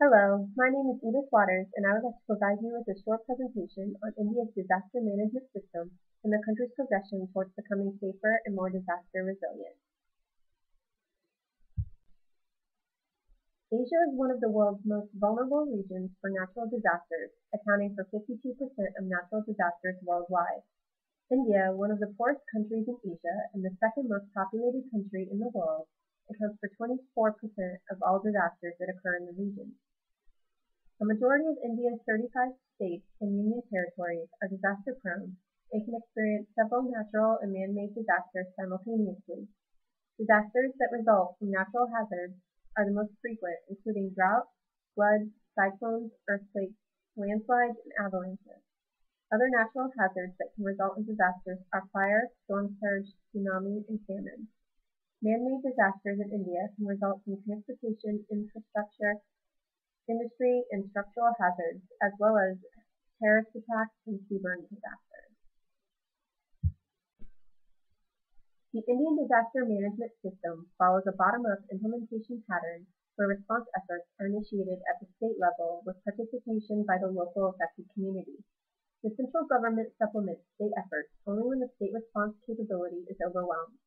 Hello, my name is Edith Waters, and I would like to provide you with a short presentation on India's disaster management system and the country's progression towards becoming safer and more disaster resilient. Asia is one of the world's most vulnerable regions for natural disasters, accounting for 52% of natural disasters worldwide. India, one of the poorest countries in Asia and the second most populated country in the world, accounts for 24% of all disasters that occur in the region. A majority of India's 35 states and union territories are disaster-prone and can experience several natural and man-made disasters simultaneously. Disasters that result from natural hazards are the most frequent, including drought, floods, cyclones, earthquakes, landslides, and avalanches. Other natural hazards that can result in disasters are fire, storm surge, tsunami, and famine. Man-made disasters in India can result from transportation infrastructure, industry, and structural hazards, as well as terrorist attacks and seaborne disasters. The Indian disaster management system follows a bottom-up implementation pattern where response efforts are initiated at the state level with participation by the local affected community. The central government supplements state efforts only when the state response capability is overwhelmed.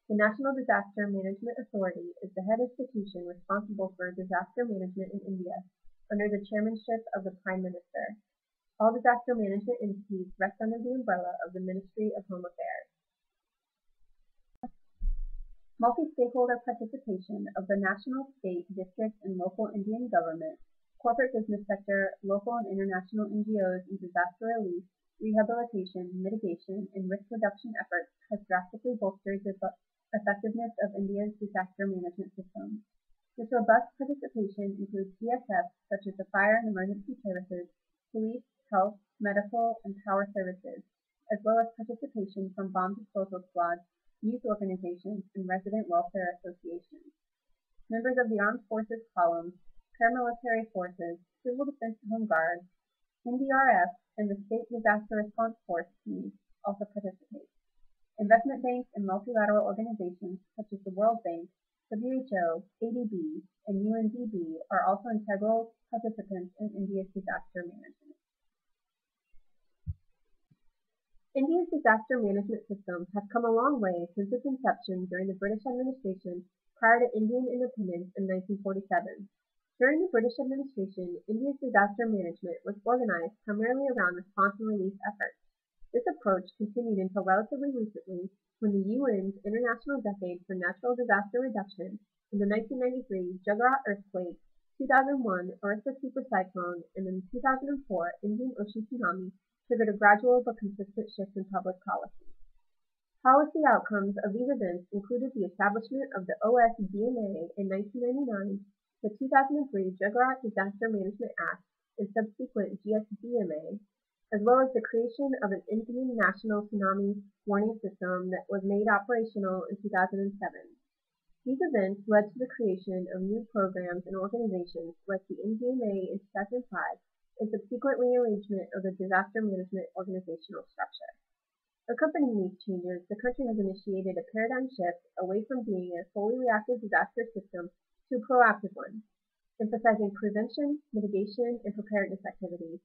The National Disaster Management Authority is the head institution responsible for disaster management in India, under the chairmanship of the Prime Minister. All disaster management entities rest under the umbrella of the Ministry of Home Affairs. Multi-stakeholder participation of the national, state, district, and local Indian government, corporate business sector, local and international NGOs in disaster relief, rehabilitation, mitigation, and risk reduction efforts has drastically bolstered the effectiveness of India's disaster management system. This robust participation includes CSFs such as the Fire and Emergency Services, Police, Health, Medical, and Power Services, as well as participation from bomb disposal squads, youth organizations, and resident welfare associations. Members of the Armed Forces columns, paramilitary forces, Civil Defense Home Guard, NDRF, and the State Disaster Response Force teams also participate. Investment banks and multilateral organizations such as the World Bank, WHO, ADB, and UNDP are also integral participants in India's disaster management. India's disaster management system has come a long way since its inception during the British administration prior to Indian independence in 1947. During the British administration, India's disaster management was organized primarily around response and relief efforts. This approach continued until relatively recently, when the UN's International Decade for Natural Disaster Reduction and the 1993 Gujarat earthquake, 2001 Orissa supercyclone, and the 2004 Indian Ocean tsunami triggered a gradual but consistent shift in public policy. Policy outcomes of these events included the establishment of the OSDMA in 1999, the 2003 Gujarat Disaster Management Act, and subsequent GSDMA, as well as the creation of an Indian National Tsunami Warning System that was made operational in 2007. These events led to the creation of new programs and organizations like the NDMA in 2005 and subsequent rearrangement of the disaster management organizational structure. Accompanying these changes, the country has initiated a paradigm shift away from being a fully reactive disaster system to a proactive one, emphasizing prevention, mitigation, and preparedness activities,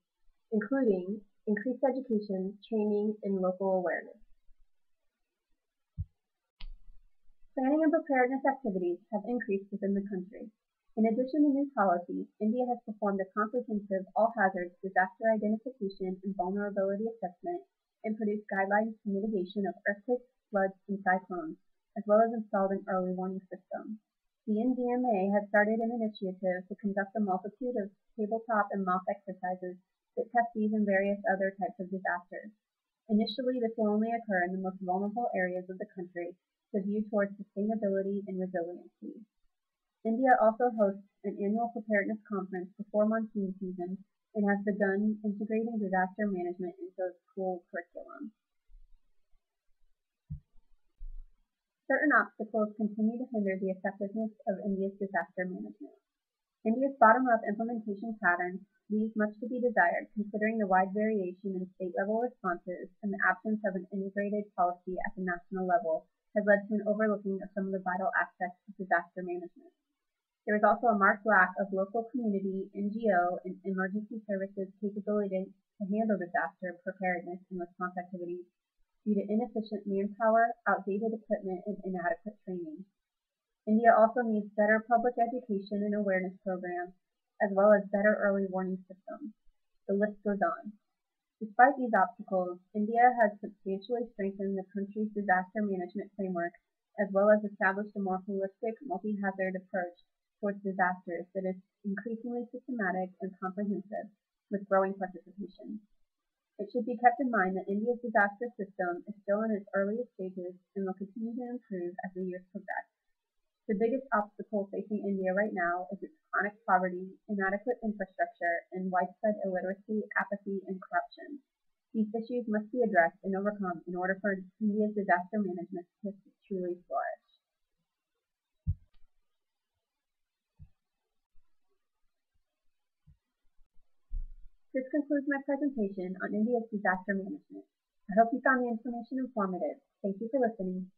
including increased education, training, and local awareness. Planning and preparedness activities have increased within the country. In addition to new policies, India has performed a comprehensive all-hazards disaster identification and vulnerability assessment and produced guidelines for mitigation of earthquakes, floods, and cyclones, as well as installed an early warning system. The NDMA has started an initiative to conduct a multitude of tabletop and mock exercises that test these and various other types of disasters. Initially, this will only occur in the most vulnerable areas of the country with a view towards sustainability and resiliency. India also hosts an annual preparedness conference before monsoon season and has begun integrating disaster management into its school curriculum. Certain obstacles continue to hinder the effectiveness of India's disaster management. India's bottom-up implementation pattern leaves much to be desired considering the wide variation in state-level responses, and the absence of an integrated policy at the national level has led to an overlooking of some of the vital aspects of disaster management. There is also a marked lack of local community, NGO, and emergency services capability to handle disaster preparedness and response activities due to inefficient manpower, outdated equipment, and inadequate training. India also needs better public education and awareness programs, as well as better early warning systems. The list goes on. Despite these obstacles, India has substantially strengthened the country's disaster management framework, as well as established a more holistic, multi-hazard approach towards disasters that is increasingly systematic and comprehensive, with growing participation. It should be kept in mind that India's disaster system is still in its earliest stages and will continue to improve as the years progress. The biggest obstacle facing India right now is its chronic poverty, inadequate infrastructure, and widespread illiteracy, apathy, and corruption. These issues must be addressed and overcome in order for India's disaster management to truly flourish. This concludes my presentation on India's disaster management. I hope you found the information informative. Thank you for listening.